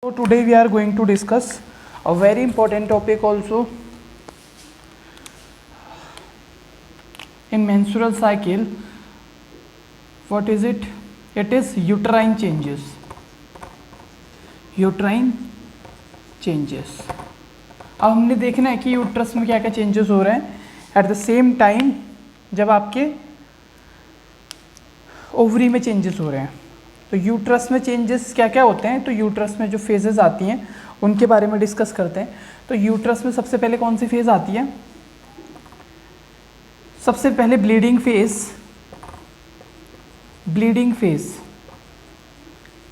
So today we are going to discuss a very important topic also in menstrual cycle. What is it? It is uterine changes. Uterine changes. अब हमने देखना है कि uterus में क्या क्या changes हो रहे हैं एट द सेम टाइम जब आपके ओवरी में चेंजेस हो रहे हैं। तो यूट्रस में चेंजेस क्या क्या होते हैं, तो यूट्रस में जो फेजेस आती हैं उनके बारे में डिस्कस करते हैं। तो यूट्रस में सबसे पहले कौन सी फेज आती है? सबसे पहले bleeding phase. Bleeding phase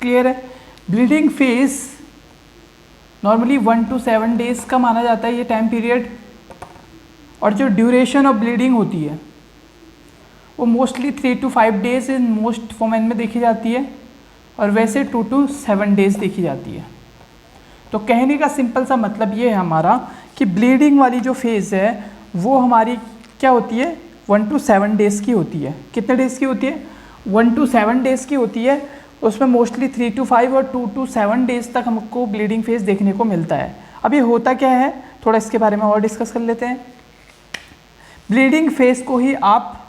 clear है? Bleeding phase normally 1 to 7 days का माना जाता है ये टाइम पीरियड, और जो ड्यूरेशन ऑफ ब्लीडिंग होती है वो mostly 3 to 5 days in most women में देखी जाती है, और वैसे 2 to 7 डेज देखी जाती है। तो कहने का सिंपल सा मतलब ये है हमारा कि ब्लीडिंग वाली जो फेज़ है वो हमारी क्या होती है, 1 to 7 डेज़ की होती है। कितने डेज़ की होती है? 1 to 7 डेज़ की होती है। उसमें मोस्टली 3 to 5 और 2 to 7 डेज़ तक हमको ब्लीडिंग फेज़ देखने को मिलता है। अब ये होता क्या है, थोड़ा इसके बारे में और डिस्कस कर लेते हैं। ब्लीडिंग फेज़ को ही आप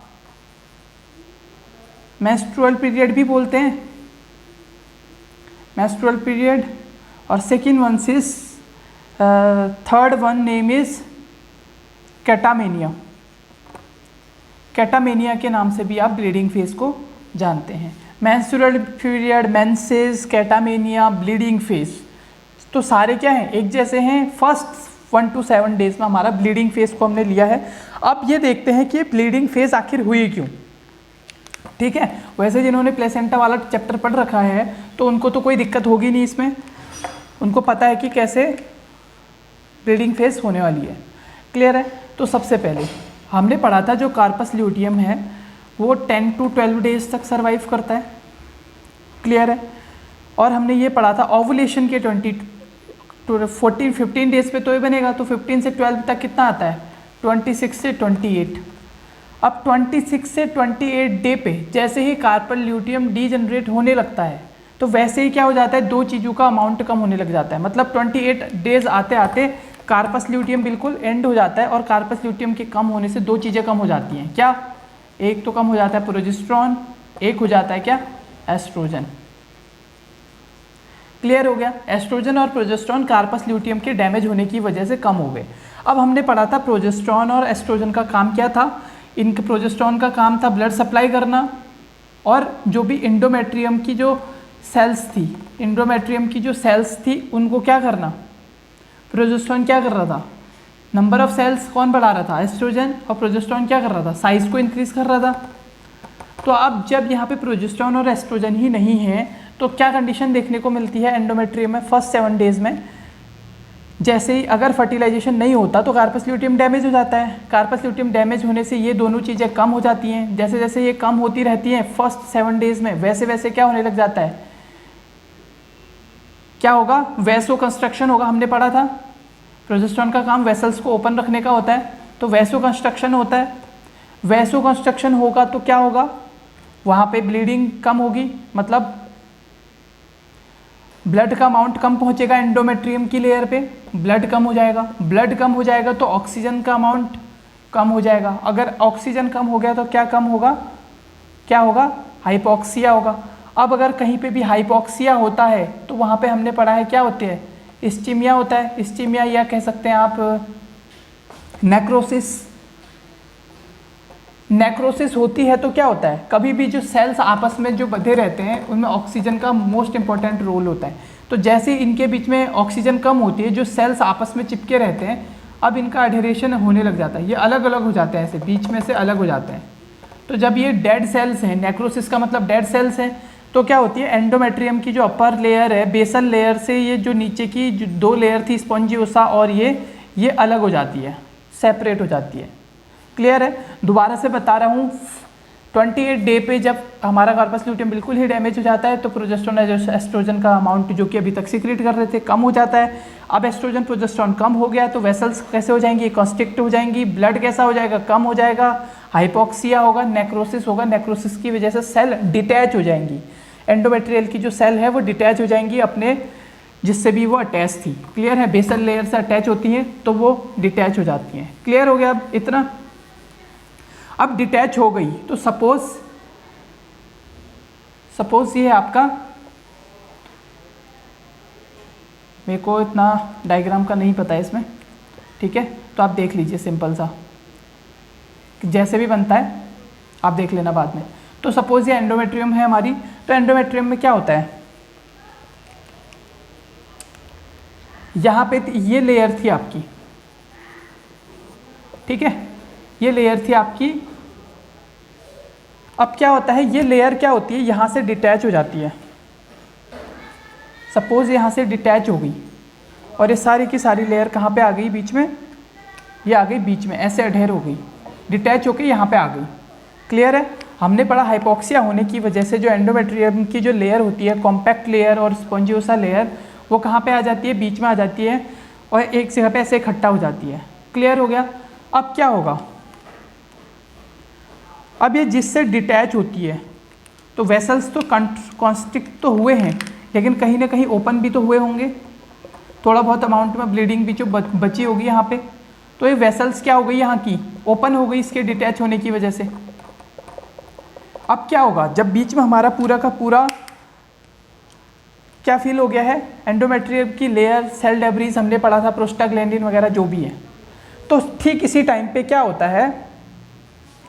मेंस्ट्रुअल पीरियड भी बोलते हैं, मेंस्ट्रुअल पीरियड। और second one is third one name is catamenia. Catamenia के नाम से भी आप ब्लीडिंग फेज को जानते हैं। Menstrual period, menses, catamenia, bleeding phase, तो सारे क्या हैं, एक जैसे हैं। फर्स्ट 1 to 7 डेज में हमारा ब्लीडिंग फेज को हमने लिया है। अब ये देखते हैं कि ब्लीडिंग फेज आखिर हुई क्यों। ठीक है, वैसे जिन्होंने प्लेसेंटा वाला चैप्टर पढ़ रखा है तो उनको तो कोई दिक्कत होगी नहीं इसमें, उनको पता है कि कैसे ब्लीडिंग फेज होने वाली है। क्लियर है? तो सबसे पहले हमने पढ़ा था जो कार्पस ल्यूटियम है वो 10 to 12 डेज तक सर्वाइव करता है। क्लियर है? और हमने ये पढ़ा था ओवुलेशन के 15 डेज पे तो ये बनेगा, तो 15 से 12 तक कितना आता है, 26 से 28। अब 26 से 28 डे पे जैसे ही कार्पल ल्यूटियम डीजनरेट होने लगता है तो वैसे ही क्या हो जाता है, दो चीज़ों का अमाउंट कम होने लग जाता है। मतलब 28 डेज आते आते कार्पस ल्यूटियम बिल्कुल एंड हो जाता है, और कार्पस ल्यूटियम के कम होने से दो चीज़ें कम हो जाती हैं। क्या? एक तो कम हो जाता है प्रोजेस्टेरॉन, एक हो जाता है क्या, एस्ट्रोजन। क्लियर हो गया? एस्ट्रोजन और प्रोजेस्टेरॉन कार्पस ल्यूटियम के डैमेज होने की वजह से कम हो गए। अब हमने पढ़ा था प्रोजेस्टेरॉन और एस्ट्रोजन का काम क्या था। इनके प्रोजेस्टेरॉन का काम था ब्लड सप्लाई करना, और जो भी इंडोमेट्रियम की जो सेल्स थी, इंडोमेट्रियम की जो सेल्स थी उनको क्या करना, प्रोजेस्टेरॉन क्या कर रहा था, नंबर ऑफ सेल्स कौन बढ़ा रहा था, एस्ट्रोजन। और प्रोजेस्टेरॉन क्या कर रहा था, साइज को इंक्रीज कर रहा था। तो अब जब यहाँ पे प्रोजेस्टेरॉन और एस्ट्रोजन ही नहीं है तो क्या कंडीशन देखने को मिलती है एंडोमेट्रियम में फर्स्ट 7 डेज में। जैसे ही अगर फर्टिलाइजेशन नहीं होता तो कार्पस ल्यूटियम डैमेज हो जाता है। कार्पस ल्यूटियम डैमेज होने से ये दोनों चीज़ें कम हो जाती हैं। जैसे जैसे ये कम होती रहती हैं फर्स्ट 7 डेज में, वैसे वैसे क्या होने लग जाता है, क्या होगा, वैसो कंस्ट्रक्शन होगा। हमने पढ़ा था प्रोजेस्टेरॉन का काम वेसल्स को ओपन रखने का होता है, तो वैसो कंस्ट्रक्शन होता है। वैसो कंस्ट्रक्शन होगा तो क्या होगा, वहाँ पे ब्लीडिंग कम होगी, मतलब ब्लड का अमाउंट कम पहुंचेगा एंडोमेट्रियम की लेयर पे, ब्लड कम हो जाएगा। ब्लड कम हो जाएगा तो ऑक्सीजन का अमाउंट कम हो जाएगा। अगर ऑक्सीजन कम हो गया तो क्या कम होगा, क्या होगा, हाइपोक्सिया होगा। अब अगर कहीं पे भी हाइपोक्सिया होता है तो वहाँ पे हमने पढ़ा है क्या होते हैं, इस्चीमिया होता है। इस्चीमिया या कह सकते हैं आप नेक्रोसिस। नेक्रोसिस होती है तो क्या होता है, कभी भी जो सेल्स आपस में जो बंधे रहते हैं उनमें ऑक्सीजन का मोस्ट इंपॉर्टेंट रोल होता है। तो जैसे इनके बीच में ऑक्सीजन कम होती है, जो सेल्स आपस में चिपके रहते हैं, अब इनका एडहेरेशन होने लग जाता है, ये अलग अलग हो जाते हैं, ऐसे बीच में से अलग हो जाते हैं। तो जब ये डेड सेल्स हैं, नेक्रोसिस का मतलब डेड सेल्स हैं, तो क्या होती है, एंडोमेट्रियम की जो अपर लेयर है, बेसल लेयर से ये जो नीचे की जो 2 लेयर थी स्पॉन्जियोसा, और ये अलग हो जाती है, सेपरेट हो जाती है। क्लियर है? दोबारा से बता रहा हूँ, 28 डे पे जब हमारा कार्पस ल्यूटियम बिल्कुल ही डैमेज हो जाता है तो प्रोजेस्टेरॉन एस्ट्रोजन का अमाउंट जो कि अभी तक सीक्रेट कर रहे थे कम हो जाता है। अब एस्ट्रोजन प्रोजेस्टेरॉन कम हो गया तो वेसल्स कैसे हो जाएंगी, कॉन्स्ट्रिक्ट हो जाएंगी, ब्लड कैसा हो जाएगा, कम हो जाएगा, हाइपोक्सिया होगा, नेक्रोसिस होगा। नेक्रोसिस की वजह से सेल डिटैच हो जाएंगी, एंडोमेट्रियल की जो सेल है वो डिटैच हो जाएंगी अपने जिससे भी वो अटैच थी। क्लियर है, बेसल लेयर से अटैच होती हैं तो वो डिटैच हो जाती हैं। क्लियर हो गया अब इतना। अब डिटैच हो गई तो सपोज ये है आपका, मेरे को इतना डायग्राम का नहीं पता है इसमें, ठीक है, तो आप देख लीजिए सिंपल सा जैसे भी बनता है आप देख लेना बाद में। तो सपोज ये एंडोमेट्रियम है हमारी, तो एंडोमेट्रियम में क्या होता है, यहाँ पे ये लेयर थी आपकी, ठीक है, ये लेयर थी आपकी। अब क्या होता है, ये लेयर क्या होती है, यहाँ से डिटैच हो जाती है। सपोज यहाँ से डिटैच हो गई और ये सारी की सारी लेयर कहाँ पे आ गई, बीच में, ये आ गई बीच में, ऐसे अडहेर हो गई, डिटैच होके यहाँ पे आ गई। क्लियर है, हमने पढ़ा हाइपोक्सिया होने की वजह से जो एंडोमेट्रियम की जो लेयर होती है, कॉम्पैक्ट लेयर और स्पॉन्जियोसा लेयर, वो कहाँ पे आ जाती है, बीच में आ जाती है और एक जगह पे ऐसे इकट्ठा हो जाती है। क्लियर हो गया। अब क्या होगा, अब ये जिससे डिटैच होती है तो वेसल्स तो कॉन्स्ट्रिक्ट तो हुए हैं, लेकिन कहीं ना कहीं ओपन भी तो हुए होंगे, थोड़ा बहुत अमाउंट में ब्लीडिंग भी जो बची होगी यहाँ पे, तो ये वेसल्स क्या हो गई, यहाँ की ओपन हो गई इसके डिटैच होने की वजह से। अब क्या होगा, जब बीच में हमारा पूरा का पूरा क्या फील हो गया है, एंडोमेट्रियम की लेयर, सेल डेब्रीज हमने पढ़ा था, प्रोस्टाग्लैंडिन वगैरह जो भी है, तो ठीक इसी टाइम पे क्या होता है,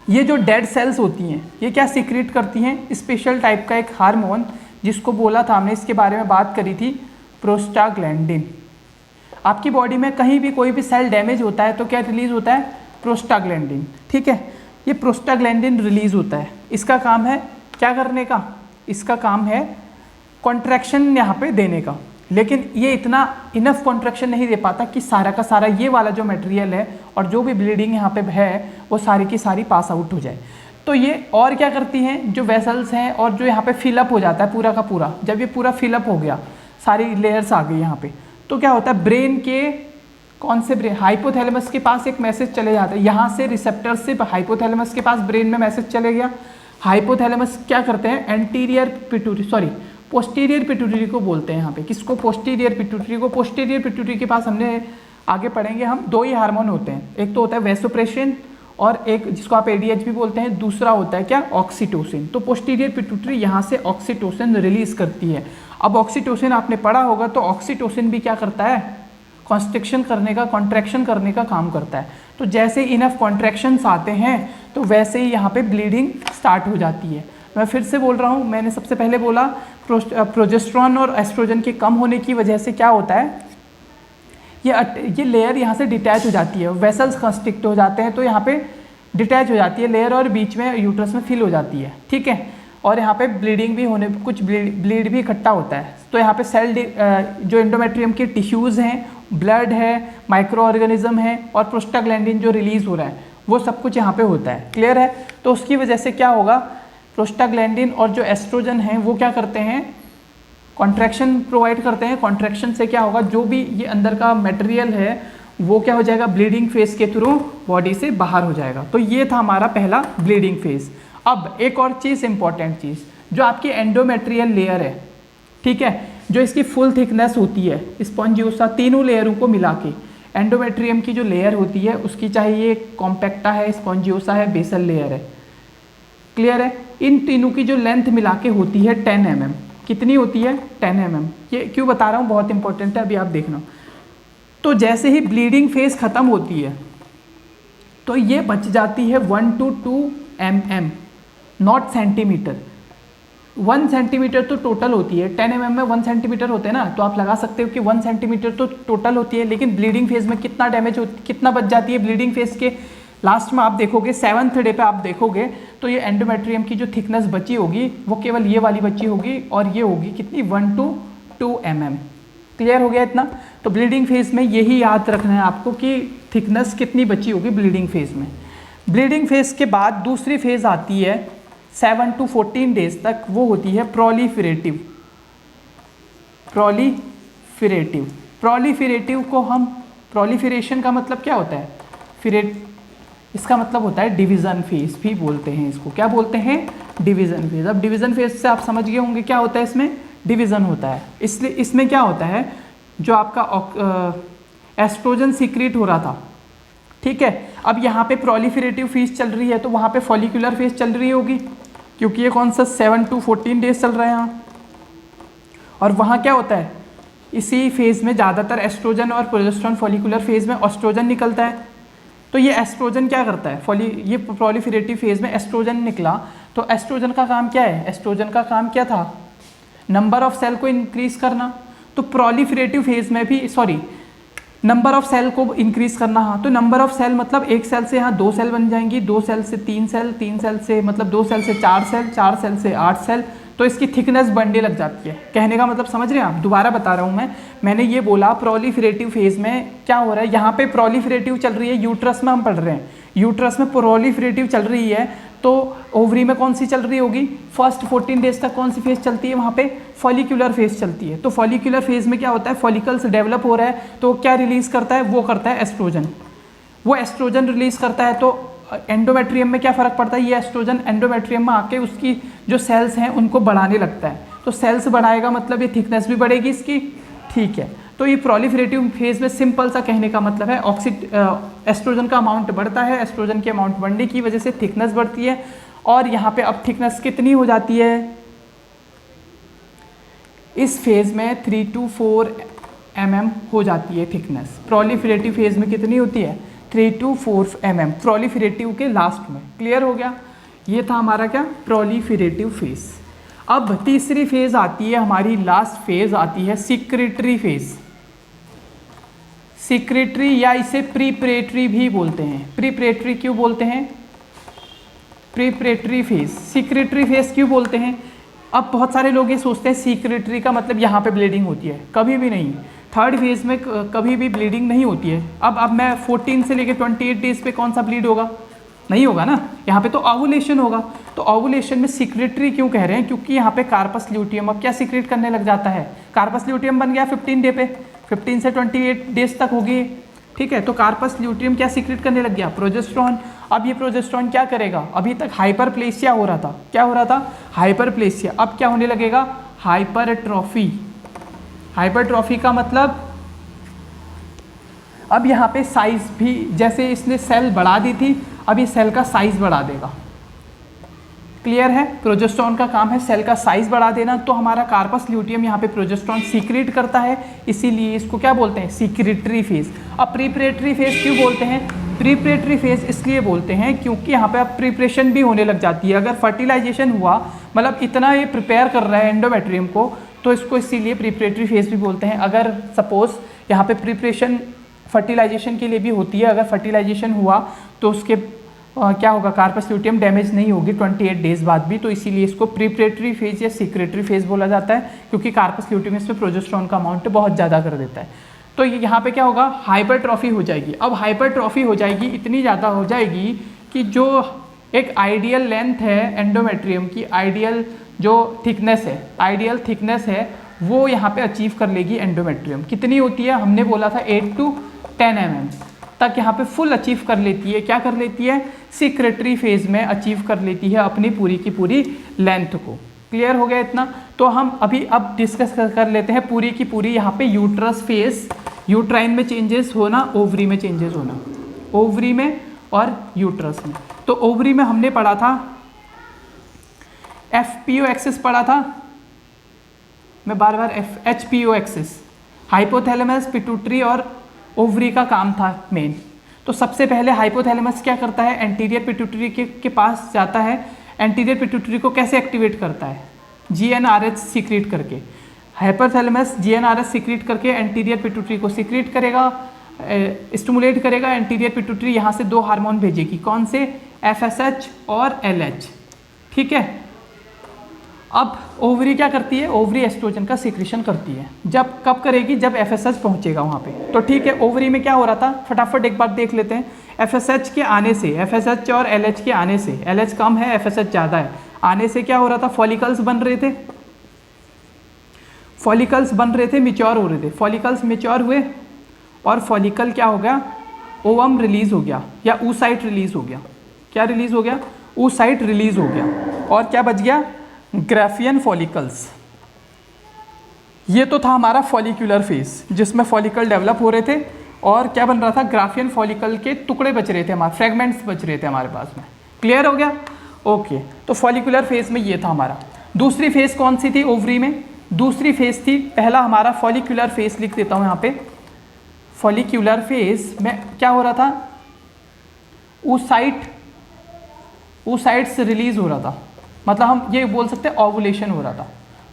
ये जो डेड सेल्स होती हैं ये क्या सीक्रेट करती हैं, स्पेशल टाइप का एक हार्मोन, जिसको बोला था हमने, इसके बारे में बात करी थी, प्रोस्टाग्लैंडिन। आपकी बॉडी में कहीं भी कोई भी सेल डैमेज होता है तो क्या रिलीज होता है, प्रोस्टाग्लैंडिन। ठीक है, ये प्रोस्टाग्लैंडिन रिलीज होता है, इसका काम है क्या करने का, इसका काम है कॉन्ट्रैक्शन यहाँ पे देने का, लेकिन ये इतना इनफ कॉन्ट्रैक्शन नहीं दे पाता कि सारा का सारा ये वाला जो मटेरियल है और जो भी ब्लीडिंग यहाँ पे है वो सारी की सारी पास आउट हो जाए। तो ये और क्या करती हैं, जो वेसल्स हैं और जो यहाँ पे फिलअप हो जाता है पूरा का पूरा, जब ये पूरा फिलअप हो गया, सारी लेयर्स आ गई यहाँ पे, तो क्या होता है, ब्रेन के कौन से ब्रेन, हाइपोथैलेमस के पास एक मैसेज चले जाता है, यहाँ से रिसेप्टर से हाइपोथैलेमस के पास ब्रेन में मैसेज चले गया। हाइपोथैलेमस क्या करते हैं, एंटीरियर पिट्यूटरी पोस्टीरियर पिट्यूटरी को बोलते हैं यहाँ पे, किसको, पोस्टीरियर पिट्यूटरी को। पोस्टीरियर पिट्यूटरी के पास हमने आगे पढ़ेंगे हम, दो ही हार्मोन होते हैं, एक तो होता है वैसोप्रेसिन और एक जिसको आप एडीएच भी बोलते हैं, दूसरा होता है क्या, ऑक्सीटोसिन। तो पोस्टीरियर पिट्यूटरी यहाँ से ऑक्सीटोसिन रिलीज करती है। अब ऑक्सीटोसिन आपने पढ़ा होगा, तो ऑक्सीटोसिन भी क्या करता है, कॉन्स्ट्रिक्शन करने का, कॉन्ट्रैक्शन करने का काम करता है। तो जैसे इनफ कॉन्ट्रैक्शंस आते हैं तो वैसे ही यहाँ पे ब्लीडिंग स्टार्ट हो जाती है। मैं फिर से बोल रहा हूँ, मैंने सबसे पहले बोला प्रोजेस्टेरॉन और एस्ट्रोजन के कम होने की वजह से क्या होता है, ये लेयर यहाँ से डिटैच हो जाती है, वेसल्स कंस्ट्रिक्ट हो जाते हैं, तो यहाँ पे डिटैच हो जाती है लेयर और बीच में यूट्रस में फिल हो जाती है। ठीक है, और यहाँ पे ब्लीडिंग भी होने, कुछ ब्लीड भी इकट्ठा होता है। तो यहाँ पे सेल जो एंडोमेट्रियम के टिश्यूज़ हैं, ब्लड है, माइक्रो ऑर्गेनिज्म है और प्रोस्टाग्लैंडिन जो रिलीज हो रहा है, वो सब कुछ यहाँ पे होता है। क्लियर है, तो उसकी वजह से क्या होगा, प्रोस्टाग्लैंडिन और जो एस्ट्रोजन हैं वो क्या करते हैं, कॉन्ट्रैक्शन प्रोवाइड करते हैं। कॉन्ट्रैक्शन से क्या होगा, जो भी ये अंदर का मटेरियल है वो क्या हो जाएगा, ब्लीडिंग फेज के थ्रू बॉडी से बाहर हो जाएगा। तो ये था हमारा पहला ब्लीडिंग फेज। अब एक और चीज़, इंपॉर्टेंट चीज़, जो आपकी एंडोमेट्रियल लेयर है, ठीक है, जो इसकी फुल थिकनेस होती है, स्पॉन्जियोसा, तीनों लेयरों को मिला के एंडोमेट्रियम की जो लेयर होती है उसकी, चाहे ये कॉम्पैक्टा है, स्पॉन्जियोसा है, बेसल लेयर है, क्लियर है, इन तीनों की जो लेंथ मिला के होती है 10 mm। कितनी होती है, 10 mm। ये क्यों बता रहा हूँ, बहुत इंपॉर्टेंट है, अभी आप देखना। तो जैसे ही ब्लीडिंग फेज खत्म होती है तो ये बच जाती है 1 to 2 mm, not centimetre. 1 centimetre तो टोटल होती है, 10 mm में 1 सेंटीमीटर होते हैं ना, तो आप लगा सकते हो कि 1 सेंटीमीटर तो टोटल होती है, लेकिन ब्लीडिंग फेज में कितना डैमेज होती, कितना बच जाती है ब्लीडिंग फेज के लास्ट में। आप देखोगे 7th डे पे आप देखोगे तो ये एंडोमेट्रियम की जो थिकनेस बची होगी वो केवल ये वाली बची होगी, और ये होगी कितनी, 1 to 2 mm। क्लियर हो गया इतना। तो ब्लीडिंग फेज में यही याद रखना है आपको कि थिकनेस कितनी बची होगी ब्लीडिंग फेज में। ब्लीडिंग फेज के बाद दूसरी फेज आती है 7 to 14 डेज तक, वो होती है प्रोलिफरेटिव। प्रोलिफरेटिव को हम, प्रोलिफरेशन का मतलब क्या होता है, इसका मतलब होता है डिवीज़न फेज भी बोलते हैं इसको। क्या बोलते हैं, डिवीज़न फेज। अब डिवीज़न फेज से आप समझ गए होंगे क्या होता है इसमें, डिवीज़न होता है। इसलिए इसमें क्या होता है, जो आपका एस्ट्रोजन सीक्रेट हो रहा था, ठीक है, अब यहाँ पे प्रोलिफरेटिव फेज चल रही है तो वहाँ पे फॉलिकुलर फेज चल रही होगी, क्योंकि ये कौन सा 7 to 14 डेज चल रहा है यहाँ। और वहाँ क्या होता है, इसी फेज़ में ज़्यादातर एस्ट्रोजन और प्रोजेस्टेरोन, फॉलिकुलर फेज़ में एस्ट्रोजन निकलता है। तो ये एस्ट्रोजन क्या करता है, ये प्रोलिफरेटिव फेज़ में एस्ट्रोजन निकला, तो एस्ट्रोजन का काम क्या है, एस्ट्रोजन का काम क्या था, नंबर ऑफ सेल को इंक्रीज करना। तो प्रोलिफरेटिव फेज़ में भी नंबर ऑफ सेल को इंक्रीज करना। हाँ, तो नंबर ऑफ सेल मतलब एक सेल से यहाँ 2 सेल बन जाएंगी, 2 सेल से 3 सेल, 3 सेल से मतलब 2 सेल से 4 सेल, 4 सेल से 8 सेल, तो इसकी थिकनेस बढ़ने लग जाती है। कहने का मतलब समझ रहे हैं आप, दोबारा बता रहा हूँ मैंने ये बोला प्रोलिफरेटिव फेज में क्या हो रहा है, यहाँ पे प्रोलिफरेटिव चल रही है, यूट्रस में हम पढ़ रहे हैं, यूट्रस में प्रोलिफरेटिव चल रही है, तो ओवरी में कौन सी चल रही होगी, फर्स्ट 14 डेज तक कौन सी फेज चलती है, वहाँ पे फॉलिकुलर फेज चलती है। तो फॉलिकुलर फेज में क्या होता है, फॉलिकल्स डेवलप हो रहा है, तो क्या रिलीज करता है, वो करता है एस्ट्रोजन। वो एस्ट्रोजन रिलीज करता है तो एंडोमेट्रियम में क्या फ़र्क पड़ता है, ये एस्ट्रोजन एंडोमेट्रियम में आके उसकी जो सेल्स हैं उनको बढ़ाने लगता है, तो सेल्स बढ़ाएगा मतलब ये थिकनेस भी बढ़ेगी इसकी, ठीक है। तो ये प्रोलिफरेटिव फेज में सिंपल सा कहने का मतलब है एस्ट्रोजन का अमाउंट बढ़ता है, एस्ट्रोजन के अमाउंट बढ़ने की वजह से थिकनेस बढ़ती है, और यहाँ पे अब थिकनेस कितनी हो जाती है, इस फेज में 3 to 4 mm हो जाती है थिकनेस। प्रोलिफरेटिव फेज में कितनी होती है, 3 to 4 mm, प्रोलिफरेटिव के लास्ट में। क्लियर हो गया, ये था हमारा क्या, प्रोलिफरेटिव फेज। अब तीसरी फेज आती है हमारी, लास्ट फेज आती है सिक्रेटरी फेज। सिक्रेटरी या इसे प्रीपरेटरी भी बोलते हैं। प्रीपरेटरी क्यों बोलते हैं, प्रीपरेटरी फेज, सिक्रेटरी फेज क्यों बोलते हैं। अब बहुत सारे लोग ये सोचते हैं सिक्रेटरी का मतलब यहाँ पे ब्लीडिंग होती है, कभी भी नहीं। थर्ड फेज में कभी भी ब्लीडिंग नहीं होती है। अब मैं 14 से लेकर 28 डेज पे कौन सा ब्लीड होगा, नहीं होगा ना, यहाँ पे तो ओवुलेशन होगा। तो ओवुलेशन में सिक्रेटरी क्यों कह रहे हैं, क्योंकि यहाँ पे कार्पस ल्यूटियम अब क्या सीक्रेट करने लग जाता है, कार्पस ल्यूटियम बन गया 15 डे पे, 15 से 28 डेज तक होगी, ठीक है। तो कार्पस ल्यूटियम क्या सीक्रेट करने लग गया, प्रोजेस्टेरोन। अब ये प्रोजेस्टेरोन क्या करेगा, अभी तक हाइपरप्लेसिया हो रहा था, क्या हो रहा था, हाइपरप्लेसिया, अब क्या होने लगेगा, हाइपरट्रॉफी। हाइपरट्रॉफी का मतलब अब यहाँ पे साइज भी, जैसे इसने सेल बढ़ा दी थी, अब ये सेल का साइज बढ़ा देगा। क्लियर है, प्रोजेस्टेरोन का काम है सेल का साइज बढ़ा देना। तो हमारा कार्पस ल्यूटियम यहाँ पे प्रोजेस्टेरोन सीक्रेट करता है, इसीलिए इसको क्या बोलते हैं, सीक्रेटरी फेज। अब प्रीपरेटरी फेज क्यों बोलते हैं, प्रीपरेटरी फेज इसलिए बोलते हैं क्योंकि यहाँ पे अब प्रिपरेशन भी होने लग जाती है। अगर फर्टिलाइजेशन हुआ, मतलब इतना ये प्रिपेयर कर रहा है एंडोमेट्रियम को, तो इसको इसीलिए प्रीपरेटरी फेज भी बोलते हैं। अगर सपोज यहाँ पे प्रिपरेशन फर्टिलाइजेशन के लिए भी होती है, अगर फर्टिलाइजेशन हुआ तो उसके क्या होगा, कार्पस ल्यूटियम डैमेज नहीं होगी 28 डेज बाद भी, तो इसीलिए इसको प्रीपरेटरी फेज या सीक्रेटरी फेज बोला जाता है, क्योंकि कार्पस ल्यूटियम इसमें प्रोजेस्टेरोन का अमाउंट बहुत ज़्यादा कर देता है। तो यहाँ पे क्या होगा, हाइपरट्रॉफी हो जाएगी। अब हाइपरट्रॉफी हो जाएगी, इतनी ज़्यादा हो जाएगी कि जो एक आइडियल लेंथ है एंडोमेट्रियम की, आइडियल जो थिकनेस है, आइडियल थिकनेस है, वो यहाँ पे अचीव कर लेगी एंडोमेट्रियम। कितनी होती है, हमने बोला था 8 to 10 mm तक यहाँ पे फुल अचीव कर लेती है। क्या कर लेती है, सीक्रेटरी फेज में अचीव कर लेती है अपनी पूरी की पूरी लेंथ को। क्लियर हो गया इतना। तो हम अभी अब डिस्कस कर लेते हैं पूरी की पूरी यहाँ पे यूट्रस फेज, यूट्राइन में चेंजेस होना, ओवरी में चेंजेस होना, ओवरी में और यूट्रस में। तो ओवरी में हमने पढ़ा था FPO एक्सिस पढ़ा था, मैं बार बार HPO एक्सिस, हाइपोथैलेमस, पिट्यूटरी और ओवरी का काम था मेन। तो सबसे पहले हाइपोथैलेमस क्या करता है, एंटीरियर पिट्यूटरी के पास जाता है। एंटीरियर पिट्यूटरी को कैसे एक्टिवेट करता है, GnRH सीक्रेट करके। हाइपोथैलेमस GnRH सीक्रेट करके एंटीरियर पिट्यूटरी को सीक्रेट करेगा, स्टिमुलेट करेगा। एंटीरियर पिट्यूटरी यहाँ से 2 हार्मोन भेजेगी, कौन से, FSH और LH, ठीक है। अब ओवरी क्या करती है, ओवरी एस्ट्रोजन का सीक्रेशन करती है। जब कब करेगी, जब FSH पहुंचेगा वहाँ पे। तो ठीक है, ओवरी में क्या हो रहा था, फटाफट एक बार देख लेते हैं। FSH के आने से, FSH और LH के आने से, LH कम है FSH ज़्यादा है, आने से क्या हो रहा था, फॉलिकल्स बन रहे थे, फॉलिकल्स बन रहे थे, मिच्योर हो रहे थे। फॉलिकल्स मिच्योर हुए और फॉलिकल क्या हो गया, ओवम रिलीज हो गया या oocyte रिलीज हो गया। क्या रिलीज हो गया, oocyte रिलीज हो गया। और क्या बच गया, ग्राफियन फॉलिकल्स। ये तो था हमारा फॉलिकुलर फेज, जिसमें फॉलिकल डेवलप हो रहे थे और क्या बन रहा था, ग्राफियन फॉलिकल के टुकड़े बच रहे थे, हमारे फ्रेगमेंट्स बच रहे थे हमारे पास में। क्लियर हो गया? ओके, तो फॉलिकुलर फेज में ये था हमारा। दूसरी फेज कौन सी थी ओवरी में? दूसरी फेज थी, पहला हमारा फॉलिकुलर फेज लिख देता हूँ यहाँ पे। फॉलिकुलर फेज में क्या हो रहा था, oocyte से रिलीज हो रहा था, मतलब हम ये बोल सकते हैं ओवुलेशन हो रहा था।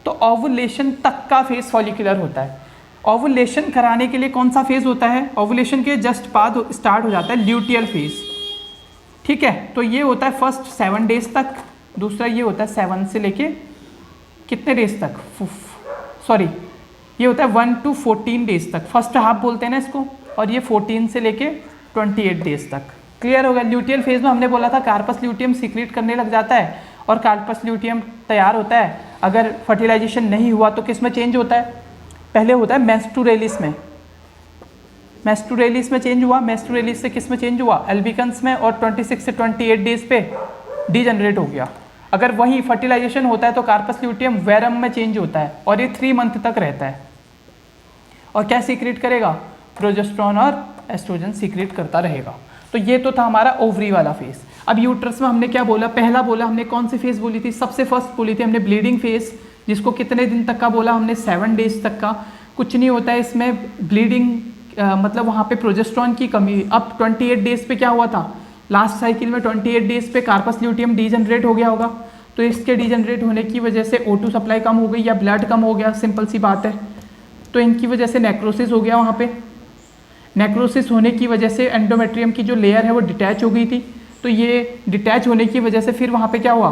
तो ओवुलेशन तक का फेज फॉलिकुलर होता है। ओवुलेशन कराने के लिए कौन सा फेज होता है? ओवुलेशन के जस्ट बाद स्टार्ट हो जाता है ल्यूटियल फेज। ठीक है, तो ये होता है फर्स्ट 7 डेज तक, दूसरा ये होता है 7 से लेके कितने डेज तक, सॉरी ये होता है 1 to 14 डेज तक, फर्स्ट हाफ बोलते हैं ना इसको, और ये 14 से लेके 28 डेज तक। क्लियर हो गया? ल्यूटियल फेज में हमने बोला था कार्पस ल्यूटियम सीक्रेट करने लग जाता है और कार्पस ल्यूटियम तैयार होता है। अगर फर्टिलाइजेशन नहीं हुआ तो किस में चेंज होता है? पहले होता है मेस्टुरेलिस में, मेस्टुरेलिस में चेंज हुआ, मेस्टुरेलिस से किस में चेंज हुआ? एल्बिकन्स में, और 26 से 28 डेज पे डीजनरेट हो गया। अगर वही फर्टिलाइजेशन होता है तो कार्पस ल्यूटियम वेरम में चेंज होता है और ये 3 मंथ तक रहता है। और क्या सीक्रेट करेगा? प्रोजेस्टेरॉन और एस्ट्रोजन सीक्रेट करता रहेगा। तो ये तो था हमारा ओवरी वाला फेज। अब यूट्रस में हमने क्या बोला? पहला बोला हमने कौन सी फेज बोली थी? सबसे फर्स्ट बोली थी हमने ब्लीडिंग फेज, जिसको कितने दिन तक का बोला हमने? 7 डेज तक का। कुछ नहीं होता है इसमें ब्लीडिंग, मतलब वहाँ पे प्रोजेस्टेरॉन की कमी। अब 28 डेज पे क्या हुआ था? लास्ट साइकिल में 28 डेज पे कार्पस ल्यूटियम डीजनरेट हो गया होगा, तो इसके डीजनरेट होने की वजह से O2 सप्लाई कम हो गई या ब्लड कम हो गया, सिंपल सी बात है। तो इनकी वजह से नेक्रोसिस हो गया वहाँ पे। नेक्रोसिस होने की वजह से एंडोमेट्रियम की जो लेयर है वो डिटैच हो गई थी। तो ये डिटैच होने की वजह से फिर वहाँ पे क्या हुआ?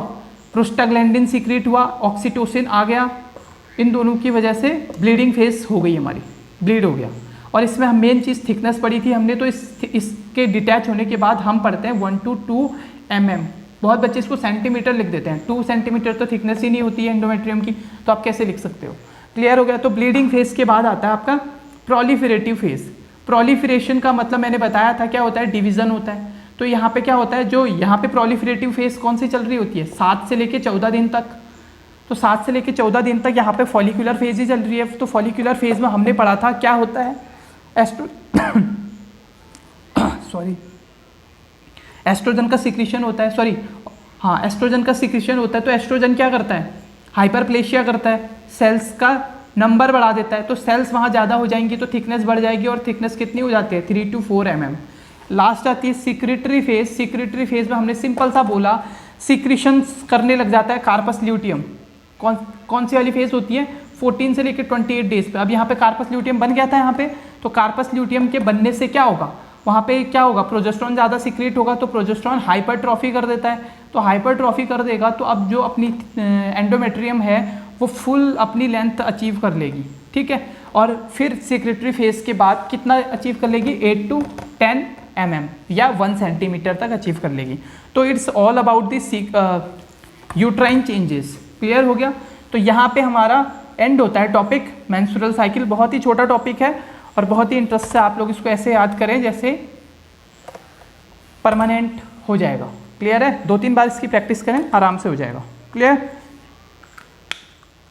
प्रोस्टाग्लैंडिन सीक्रेट हुआ, ऑक्सीटोसिन आ गया। इन दोनों की वजह से ब्लीडिंग फेज हो गई हमारी, ब्लीड हो गया। और इसमें हम मेन चीज़ थिकनेस पड़ी थी हमने, तो इसके डिटैच होने के बाद हम पढ़ते हैं 1 to 2 mm। बहुत बच्चे इसको सेंटीमीटर लिख देते हैं, 2 सेंटीमीटर तो थिकनेस ही नहीं होती है एंडोमेट्रियम की, तो आप कैसे लिख सकते हो? क्लियर हो गया? तो ब्लीडिंग फेज के बाद आता है आपका प्रोलिफरेटिव फेज। प्रोलिफरेशन का मतलब मैंने बताया था क्या होता है? डिवीजन होता है। तो यहाँ पे क्या होता है, जो यहाँ पे प्रोलिफरेटिव फेज कौन सी चल रही होती है? 7 से लेके 14 दिन तक। तो 7 से लेके 14 दिन तक यहाँ पे फॉलिकुलर फेज ही चल रही है। तो फॉलिकुलर फेज में हमने पढ़ा था क्या होता है? एस्ट्रोजन का सिक्रीशन होता है, एस्ट्रोजन का सिक्रीशन होता है। तो एस्ट्रोजन क्या करता है? हाइपरप्लेशिया करता है, सेल्स का नंबर बढ़ा देता है। तो सेल्स वहाँ ज़्यादा हो जाएंगी तो थिकनेस बढ़ जाएगी, और थिकनेस कितनी हो जाती है? 3 to 4 mm। लास्ट आती है सिक्रेटरी फेज। सिक्रेटरी फेज में हमने सिंपल सा बोला सिक्रीशंस करने लग जाता है कार्पस ल्यूटियम। कौन सी वाली फेज होती है? 14 से लेकर 28 डेज पे। अब यहाँ पे कार्पस ल्यूटियम बन गया था यहाँ पे, तो कार्पस ल्यूटियम के बनने से क्या होगा? वहाँ पे क्या होगा? प्रोजेस्टेरॉन ज़्यादा सीक्रेट होगा, तो प्रोजेस्टेरॉन हाइपरट्रॉफी कर देता है। तो हाइपरट्रॉफी कर देगा तो अब जो अपनी एंडोमेट्रियम है वो फुल अपनी लेंथ अचीव कर लेगी। ठीक है, और फिर सेक्रेटरी फेज के बाद कितना अचीव कर लेगी? 8 to 10 mm या 1 सेंटीमीटर तक अचीव कर लेगी। तो it's all about this uterine changes. Clear हो गया? तो यहाँ पे हमारा एंड होता है टॉपिक मेंस्ट्रुअल साइकिल। बहुत ही छोटा टॉपिक है और बहुत ही इंटरेस्ट से आप लोग इसको ऐसे याद करें जैसे परमानेंट हो जाएगा। क्लियर है? 2-3 बार इसकी प्रैक्टिस करें, आराम से हो जाएगा। क्लियर?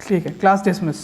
ठीक है, क्लास डिसमिस।